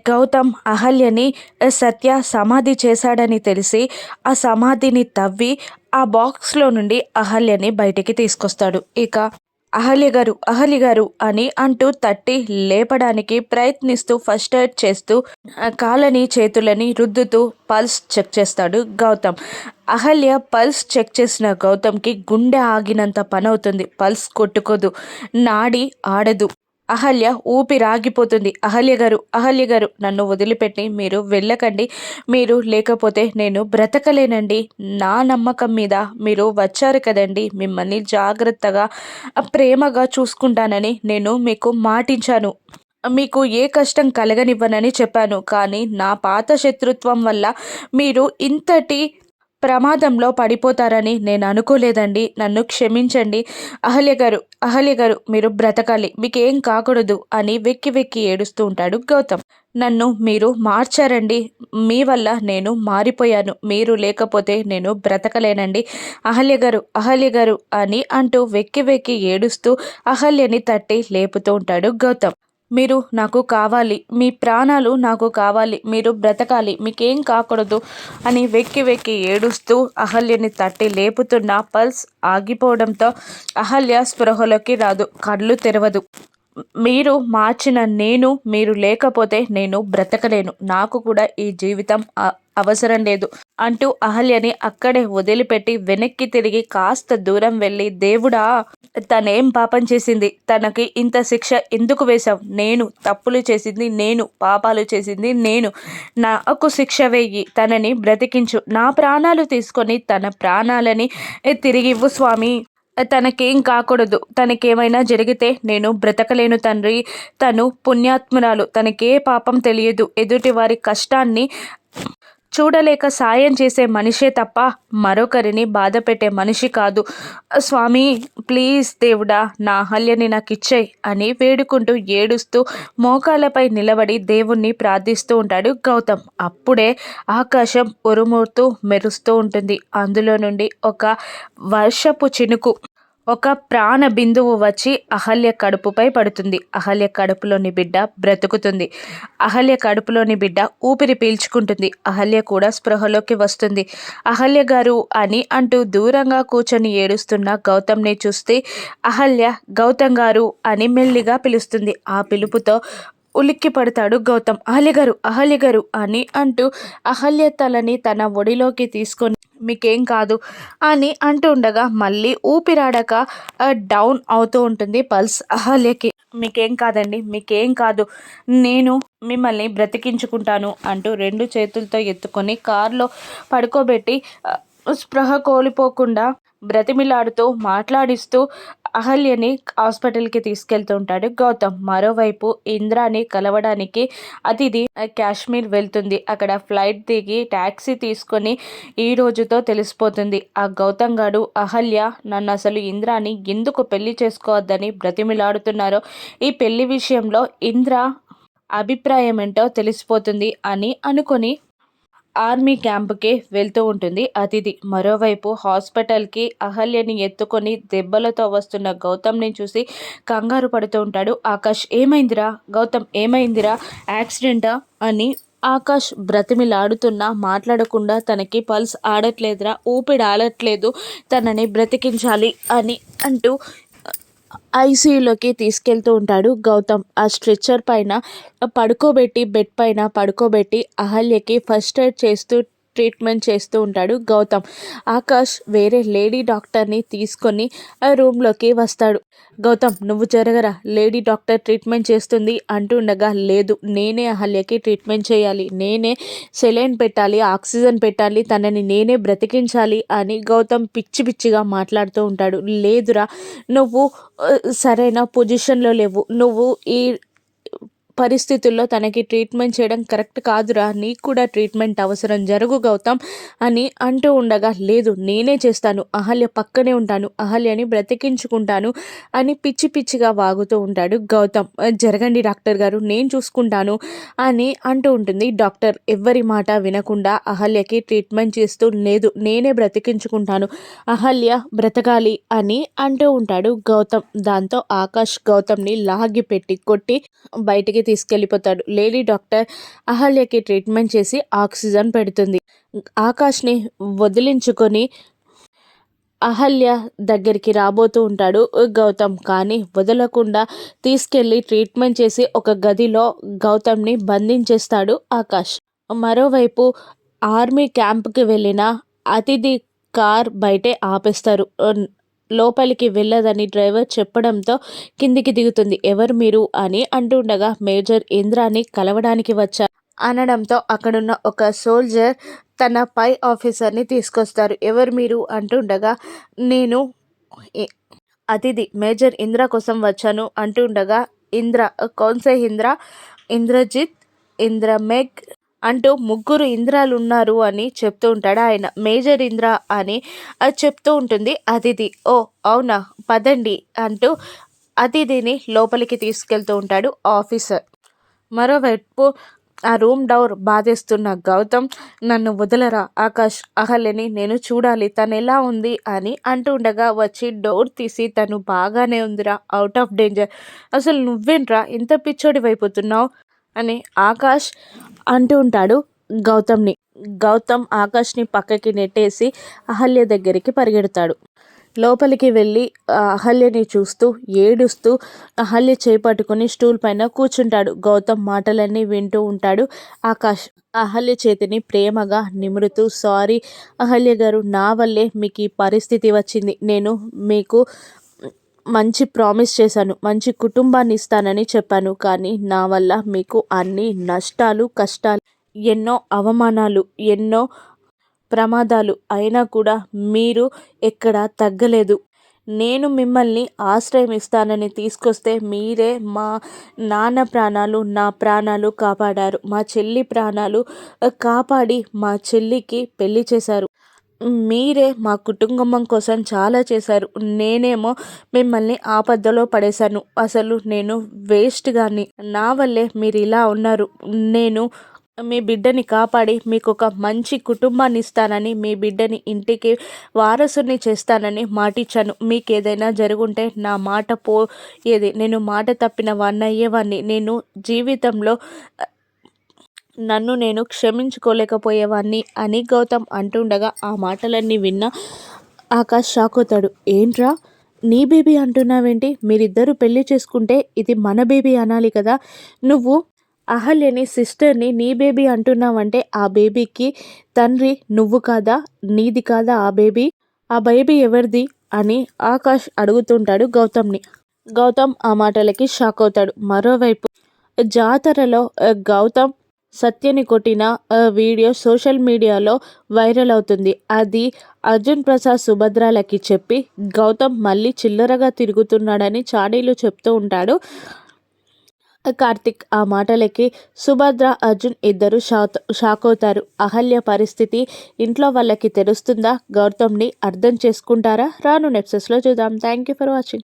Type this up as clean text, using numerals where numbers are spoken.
గౌతమ్ అహల్యని సత్య సమాధి చేశాడని తెలిసి ఆ సమాధిని తవ్వి ఆ బాక్స్లో నుండి అహల్యని బయటికి తీసుకొస్తాడు. ఇక అహల్య గారు అని అంటూ తట్టి లేపడానికి ప్రయత్నిస్తూ ఫస్ట్ ఎయిడ్ చేస్తూ కాళ్ళని చేతులని రుద్దుతూ పల్స్ చెక్ చేస్తాడు గౌతమ్. అహల్య పల్స్ చెక్ చేసిన గౌతమ్కి గుండె ఆగినంత పని అవుతుంది. పల్స్ కొట్టుకోదు, నాడి ఆడదు. అహల్య ఊపిరాగిపోతుంది. అహల్య గారు నన్ను వదిలిపెట్టి మీరు వెళ్ళకండి. మీరు లేకపోతే నేను బ్రతకలేనండి. నా నమ్మకం మీద మీరు వచ్చారు కదండి. మిమ్మల్ని జాగ్రత్తగా ప్రేమగా చూసుకుంటానని నేను మీకు మాటించాను. మీకు ఏ కష్టం కలగనివ్వనని చెప్పాను. కానీ నా పాత శత్రుత్వం వల్ల మీరు ఇంతటి ప్రమాదంలో పడిపోతారని నేను అనుకోలేదండి. నన్ను క్షమించండి. అహల్య గారు మీరు బ్రతకాలి. మీకేం కాకూడదు అని వెక్కి వెక్కి ఏడుస్తూ ఉంటాడు గౌతమ్. నన్ను మీరు మార్చారండి. మీ వల్ల నేను మారిపోయాను. మీరు లేకపోతే నేను బ్రతకలేనండి. అహల్య గారు అని అంటూ వెక్కి వెక్కి ఏడుస్తూ అహల్యని తట్టి లేపుతూ ఉంటాడు గౌతమ్. మీరు నాకు కావాలి. మీ ప్రాణాలు నాకు కావాలి. మీరు బ్రతకాలి. మీకేం కాకూడదు అని వెక్కి వెక్కి ఏడుస్తూ అహల్యని తట్టి లేపుతున్న పల్స్ ఆగిపోవడంతో అహల్య స్పృహలోకి రాదు, కళ్ళు తెరవదు. మీరు మార్చిన నేను మీరు లేకపోతే నేను బ్రతకలేను. నాకు కూడా ఈ జీవితం అవసరం లేదు అంటూ అహల్యని అక్కడే వదిలిపెట్టి వెనక్కి తిరిగి కాస్త దూరం వెళ్ళి, దేవుడా తనేం పాపం చేసింది? తనకి ఇంత శిక్ష ఎందుకు వేశావు? నేను తప్పులు చేసింది నేను, పాపాలు చేసింది నేను. నాకు శిక్ష వేయి, తనని బ్రతికించు. నా ప్రాణాలు తీసుకొని తన ప్రాణాలని తిరిగివ్వు స్వామి. తనకేం కాకూడదు. తనకేమైనా జరిగితే నేను బ్రతకలేను తండ్రి. తను పుణ్యాత్మురాలు. తనకే పాపం తెలియదు. ఎదుటి వారి కష్టాన్ని చూడలేక సాయం చేసే మనిషే తప్ప మరొకరిని బాధ పెట్టే మనిషి కాదు. స్వామి ప్లీజ్ దేవుడా నా అహల్యని నాకు ఇచ్చేయ్ అని వేడుకుంటూ ఏడుస్తూ మోకాళ్ళపై నిలబడి దేవుణ్ణి ప్రార్థిస్తూ ఉంటాడు గౌతమ్. అప్పుడే ఆకాశం ఉరుముతూ మెరుస్తూ ఉంటుంది. అందులో నుండి ఒక వర్షపు చినుకు, ఒక ప్రాణ బిందువు వచ్చి అహల్య కడుపుపై పడుతుంది. అహల్య కడుపులోని బిడ్డ బ్రతుకుతుంది. అహల్య కడుపులోని బిడ్డ ఊపిరి పీల్చుకుంటుంది. అహల్య కూడా స్పృహలోకి వస్తుంది. అహల్య గారు అని అంటూ దూరంగా కూర్చొని ఏడుస్తున్న గౌతమ్ని చూస్తే అహల్య గౌతమ్ గారు అని మెల్లిగా పిలుస్తుంది. ఆ పిలుపుతో ఉలిక్కి పడతాడు గౌతమ్. అహల్య గారు అని అంటూ అహల్య తలని తన ఒడిలోకి తీసుకొని మీకేం కాదు అని అంటూ ఉండగా మళ్ళీ ఊపిరాడక డౌన్ అవుతూ ఉంటుంది పల్స్ అహల్యకి. మీకేం కాదండి, మీకేం కాదు, నేను మిమ్మల్ని బ్రతికించుకుంటాను అంటూ రెండు చేతులతో ఎత్తుకొని కారులో పడుకోబెట్టి స్పృహ కోల్పోకుండా బ్రతిమిలాడుతూ మాట్లాడిస్తూ అహల్యని హాస్పిటల్కి తీసుకెళ్తూ ఉంటాడు గౌతమ్. మరోవైపు ఇంద్రాని కలవడానికి అతిథి కాశ్మీర్ వెళ్తుంది. అక్కడ ఫ్లైట్ దిగి ట్యాక్సీ తీసుకొని ఈ రోజుతో తెలిసిపోతుంది. ఆ గౌతమ్ గాడు అహల్య నన్ను అసలు ఇంద్రాని ఎందుకు పెళ్లి చేసుకోవద్దని బ్రతిమిలాడుతున్నారో, ఈ పెళ్లి విషయంలో ఇంద్ర అభిప్రాయం ఏంటో తెలిసిపోతుంది అని అనుకొని ఆర్మీ క్యాంపుకి వెళ్తూ ఉంటుంది అతిథి. మరోవైపు హాస్పిటల్కి అహల్యని ఎత్తుకొని దెబ్బలతో వస్తున్న గౌతమ్ని చూసి కంగారు పడుతూ ఉంటాడు ఆకాష్. ఏమైందిరా గౌతమ్, ఏమైందిరా, యాక్సిడెంటా అని ఆకాష్ బ్రతిమిలాడుతున్నా మాట్లాడకుండా తనకి పల్స్ ఆడట్లేదురా, ఊపిరి ఆడట్లేదు, తనని బ్రతికించాలి అని అంటూ ఐసీయూలోకి తీసుకెళ్తూ ఉంటాడు గౌతమ్. ఆ స్ట్రెచ్చర్ పైన బెడ్ పైన పడుకోబెట్టి అహల్యకి ఫస్ట్ ఎయిడ్ చేస్తూ ట్రీట్మెంట్ చేస్తూ ఉంటాడు గౌతమ్. ఆకాష్ వేరే లేడీ డాక్టర్ని తీసుకొని ఆ రూమ్లోకి వస్తాడు. గౌతమ్ నువ్వు జరగరా, లేడీ డాక్టర్ ట్రీట్మెంట్ చేస్తుంది అంటూ ఉండగా, లేదు నేనే అహల్యకి ట్రీట్మెంట్ చేయాలి, నేనే సెలైన్ పెట్టాలి, ఆక్సిజన్ పెట్టాలి, తనని నేనే బ్రతికించాలి అని గౌతమ్ పిచ్చి పిచ్చిగా మాట్లాడుతూ ఉంటాడు. లేదురా, నువ్వు సరైన పొజిషన్లో లేవు, నువ్వు ఈ పరిస్థితుల్లో తనకి ట్రీట్మెంట్ చేయడం కరెక్ట్ కాదురా, నీకు కూడా ట్రీట్మెంట్ అవసరం, జరుగు గౌతమ్ అని అంటూ ఉండగా, లేదు నేనే చేస్తాను, అహల్య పక్కనే ఉంటాను, అహల్యని బ్రతికించుకుంటాను అని పిచ్చి పిచ్చిగా వాగుతూ ఉంటాడు గౌతమ్. జరగండి డాక్టర్ గారు, నేను చూసుకుంటాను అని అంటూ ఉంటుంది డాక్టర్. ఎవ్వరి మాట వినకుండా అహల్యకి ట్రీట్మెంట్ చేస్తూ, లేదు నేనే బ్రతికించుకుంటాను, అహల్య బ్రతకాలి అని అంటూ ఉంటాడు గౌతమ్. దాంతో ఆకాష్ గౌతమ్ని లాగి పెట్టి కొట్టి బయటికి తీసుకెళ్ళిపోతాడు. లేడీ డాక్టర్ అహల్యకి ట్రీట్మెంట్ చేసి ఆక్సిజన్ పెడుతుంది. ఆకాష్ని వదిలించుకొని అహల్య దగ్గరికి రాబోతూ ఉంటాడు గౌతమ్. కానీ వదలకుండా తీసుకెళ్ళి ట్రీట్మెంట్ చేసి ఒక గదిలో గౌతమ్ని బంధించేస్తాడు ఆకాష్. మరోవైపు ఆర్మీ క్యాంప్కి వెళ్ళిన అతిథి కార్ బయటే ఆపేస్తారు. లోపలికి వెళ్ళదని డ్రైవర్ చెప్పడంతో కిందికి దిగుతుంది. ఎవరు మీరు అని అంటుండగా మేజర్ ఇంద్రాని కలవడానికి వచ్చా అనడంతో అక్కడున్న ఒక సోల్జర్ తన పై ఆఫీసర్ని తీసుకొస్తారు. ఎవరు మీరు అంటుండగా నేను అతిథి మేజర్ ఇంద్ర కోసం వచ్చాను అంటుండగా ఇంద్ర కౌన్సే ఇంద్ర, ఇంద్రజిత్, ఇంద్రమెగ్ అంటూ ముగ్గురు ఇంద్రాలు ఉన్నారు అని చెప్తూ ఉంటాడు ఆయన. మేజర్ ఇంద్ర అని చెప్తూ ఉంటుంది అతిథి. ఓ అవునా పదండి అంటూ అతిథిని లోపలికి తీసుకెళ్తూ ఉంటాడు ఆఫీసర్. మరోవైపు ఆ రూమ్ డోర్ బాధేస్తున్న గౌతమ్, నన్ను వదలరా ఆకాష్, అహల్యని నేను చూడాలి, తను ఎలా ఉంది అని అంటుండగా వచ్చి డోర్ తీసి తను బాగానే ఉందిరా, అవుట్ ఆఫ్ డేంజర్, అసలు నువ్వేంట్రా ఇంత పిచ్చోడి వైపుతున్నావు అని ఆకాష్ అంటూ ఉంటాడు గౌతమ్ని. గౌతమ్ ఆకాష్ని పక్కకి నెట్టేసి అహల్య దగ్గరికి పరిగెడతాడు. లోపలికి వెళ్ళి అహల్యని చూస్తూ ఏడుస్తూ అహల్య చేపట్టుకుని స్టూల్ పైన కూర్చుంటాడు. గౌతమ్ మాటలన్నీ వింటూ ఉంటాడు ఆకాష్. అహల్య చేతిని ప్రేమగా నిమురుతూ, సారీ అహల్య గారు, నా వల్లే మీకు ఈ పరిస్థితి వచ్చింది. నేను మీకు మంచి ప్రామిస్ చేశాను, మంచి కుటుంబాన్ని ఇస్తానని చెప్పాను. కానీ నా వల్ల మీకు అన్ని నష్టాలు, కష్టాలు, ఎన్నో అవమానాలు, ఎన్నో ప్రమాదాలు అయినా కూడా మీరు ఎక్కడా తగ్గలేదు. నేను మిమ్మల్ని ఆశ్రయం ఇస్తానని తీసుకొస్తే మీరే మా నాన్న ప్రాణాలు, నా ప్రాణాలు కాపాడారు. మా చెల్లి ప్రాణాలు కాపాడి మా చెల్లికి పెళ్లి చేశారు. మీరే మా కుటుంబం కోసం చాలా చేశారు. నేనేమో మిమ్మల్ని ఆపదలో పడేశాను. అసలు నేను వేస్ట్ గాని. నా వల్లే మీరు ఇలా ఉన్నారు. నేను మీ బిడ్డని కాపాడి మీకు ఒక మంచి కుటుంబాన్ని ఇస్తానని, మీ బిడ్డని ఇంటికి వారసుని చేస్తానని మాటిచ్చాను. మీకు ఏదైనా జరుగుంటే నా మాట పోయేది. నేను మాట తప్పిన వాడిని అయ్యేవాడిని. నేను జీవితంలో నన్ను నేను క్షమించుకోలేకపోయేవాడిని అని గౌతమ్ అంటుండగా ఆ మాటలన్నీ విన్న ఆకాష్ షాక్ అవుతాడు. ఏంట్రా నీ బేబీ అంటున్నావేంటి? మీరిద్దరూ పెళ్లి చేసుకుంటే ఇది మన బేబీ అనాలి కదా. నువ్వు అహల్యని సిస్టర్ని నీ బేబీ అంటున్నావంటే ఆ బేబీకి తండ్రి నువ్వు కాదా? నీది కాదా ఆ బేబీ? ఆ బేబీ ఎవరిది అని ఆకాష్ అడుగుతుంటాడు గౌతమ్ని. గౌతమ్ ఆ మాటలకి షాక్ అవుతాడు. మరోవైపు జాతరలో గౌతమ్ సత్యని కొట్టిన వీడియో సోషల్ మీడియాలో వైరల్ అవుతుంది. అది అర్జున్ ప్రసాద్ సుభద్రాలకి చెప్పి గౌతమ్ మళ్ళీ చిల్లరగా తిరుగుతున్నాడని చాడీలు చెప్తూ ఉంటాడు కార్తిక్. ఆ మాటలకి సుభద్ర, అర్జున్ ఇద్దరు షాక్ అవుతారు. అహల్య పరిస్థితి ఇంట్లో వాళ్ళకి తెలుస్తుందా? గౌతమ్ని అర్థం చేసుకుంటారా? రాను నెప్సెస్లో చూద్దాం. Thank you for watching.